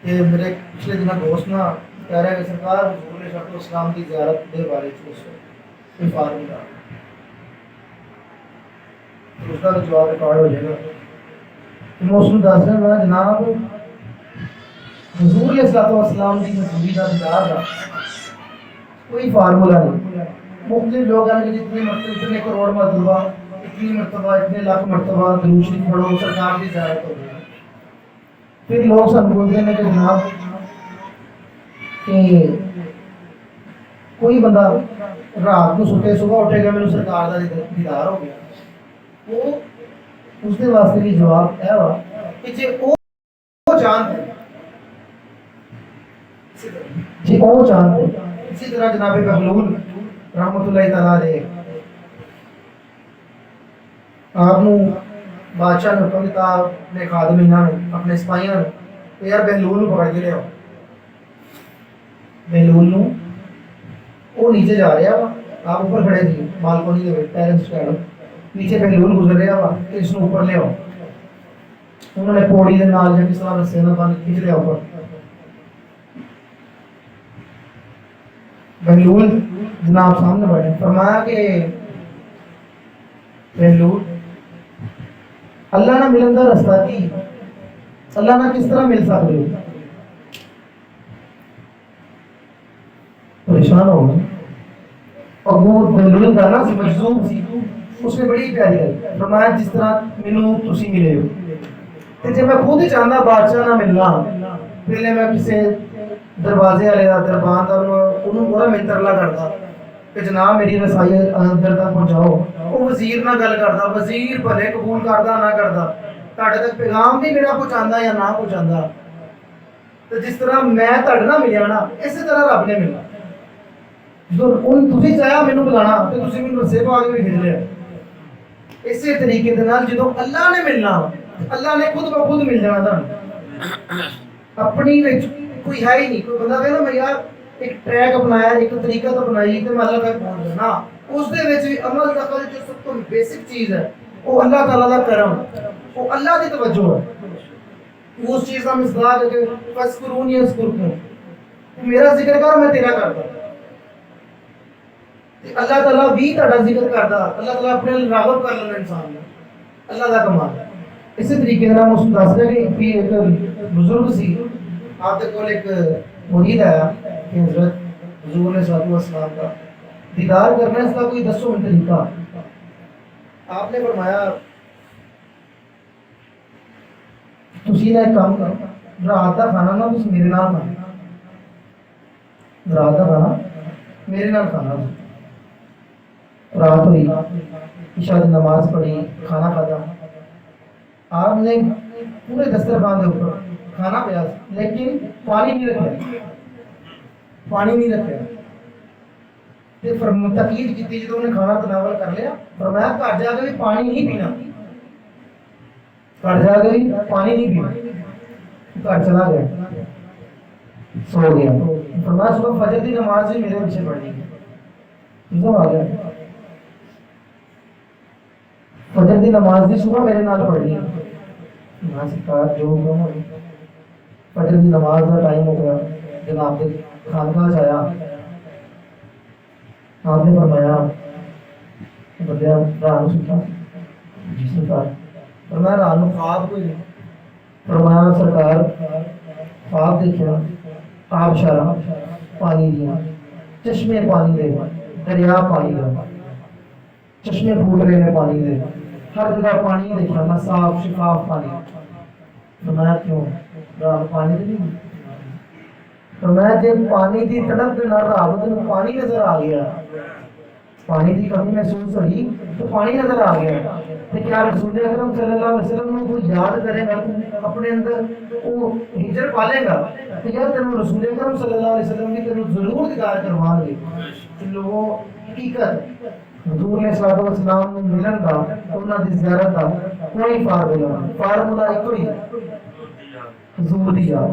کہ میرے پچھلے دن دوست نا کہہ رہے ہیں کہ سرکار حضور علیہ السلام کی زیارت کے بارے میں کوئی فارمولا اس کا جواب ریکارڈ ہو جائے گا. میں اس کو دس رہا میں جناب حضور علیہ السلام کی حضوری کا دیدار کا کوئی فارمولا نہیں. مختلف لوگ ہیں کہ جتنی مرتبہ اتنے کروڑ مرتبہ اتنی مرتبہ اتنے لاکھ مرتبہ درود شریف پڑھو سرکار کی زیارت ہو گئی. پھر لوگ سن بولتے ہیں کہ جناب کہ کوئی بندہ رات کو سوتے صبح اٹھے گا میرے سرکار کا دیدار ہو گیا. وہ اس کے واسطے بھی جواب ہے وا کہ جی وہ جانتے جی وہ جانتے. اسی طرح جناب بہلول رحمت اللہ تعالیٰ علیہ آپ بادشاہ نے حکم دیتا اپنے خادمینہ اپنے سپاہیاں کہ یار بہلول پکڑ کے لے آؤ. بہلول وہ نیچے جا رہا وا آپ اوپر کھڑے تھے بالکونی کے پیرنٹس نیچے بہلول گزر رہا وا کہ اس کو اوپر لے آؤ. انہوں نے پوڑی کے نال جب اس طرح رسے نہ پانی کھینچ لیا اوپر. بہلول جناب سامنے بیٹھے فرمایا کہ بہلول اللہ نہ ملن کا رستہ کی اللہ نہ کس طرح مل سکتے ہو. پریشان ہو گئے اور وہ بہلول کا نا مجذوب سی اس نے بڑی پیاری گل فرمایا جس طرح مینوں تسی ملے ہو تے جے میں خود ہی چاہتا بادشاہ نہ ملنا پہلے میں کسی دروازے والے کا دربان کا انہوں بڑا منترلا کرتا کہ جناب میری رسائی اندر تک پہنچاؤ. وہ وزیر نہ گل کرتا وزیر بھلے قبول کرتا نہ کرتا تہاڈے تک پیغام بھی میرا پہنچانا یا نہ پہنچانا. تو جس طرح میں تہاڈے نال ملیا نا اسی طرح رب نے ملنا. جدوں تسی چاہیا مینوں بلانا تے تسی مینوں رسے پا کے بھی بھیج لیا. اسی طریقے دے نال جدوں اللہ نے ملنا اللہ نے خود بخود مل جانا تھا. اپنی وچ کوئی ہے ہی نہیں. کوئی بندہ کہے نا میں یار ایک ٹریک اپنایا ایک طریقہ تو اپنائی تو میں اللہ تک پہنچ جانا. اس دے وچ بھی عمل دا جو سب تو بیسک چیز ہے وہ اللہ تعالیٰ دا کرم وہ اللہ دی توجہ ہے. اس چیز کا مصداق ہے کہ فذکرونی اذکرکم میرا ذکر کر میں تیرا کرتا. اللہ تعالیٰ بھی تہاڈا ذکر کرتا. اللہ تعالیٰ اپنے راغب کر لینا انسان نے اللہ دا کمال. اسی طریقے سے اس کو دس رہے کہ ایک بزرگ سی آپ کے کول ایک مرید آیا کہ حضرت حضور علیہ السلام کا دیدار کرنا اس کا کوئی دسو طریقہ. آپ نے فرمایا تسی نے ایک کام کرو رات کا کھانا نا تسی میرے نال کھانا. رات کا کھانا میرے نال کھانا. رات ہوئی عشاء کی نماز پڑھی کھانا کھاتا. آپ نے پورے دسترخوان کے اوپر کھانا پیا لیکن پانی نہیں رکھا. پانی نہیں رکھا. تقید کی جب انہیں کھانا تناول کر لیا فرمایا گھر جا کے بھی پانی نہیں پینا. گھر جا کے بھی پانی نہیں پینا. گھر چلا گیا سو گیا. فرمایا صبح فجر کی نماز بھی میرے پیچھے پڑھنی ہے. آ گیا فجر کی نماز بھی صبح میرے نال پڑھنی ہے. جو فجر کی نماز کا ٹائم ہو گیا جناب کے خانقاہ سے آیا. آپ نے فرمایا بندہ رات ستا جی سرکار. فرمایا رات کو خواب کوئی نہیں. فرمایا سرکار خواب دیکھا آب شارا پانی دیا چشمے پانی دے دریا پانی دے چشمے پھوٹ رہے ہیں پانی دے ہر جگہ پانی دیکھا میں صاف شفاف پانی. فرمایا کیوں رات پانی نہیں. فرمایا جب پانی کی تڑپ کے نہ رات کو پانی نظر آ گیا پانی کی کمی محسوس ہوئی تو پانی نظر آ گیا. تو کیا رسول اکرم صلی اللہ علیہ وسلم کو یاد کرے گا اپنے اندر وہ ہجر پالے گا تو یار تینوں رسول اکرم صلی اللہ علیہ وسلم کی تینوں ضرور دیدار کروا گے. ان لوگوں حقیقت حضور علیہ السلام کو ملن کا انہاں دی زیارت کا کوئی فارمولا ایک ہی حضور دی یاد.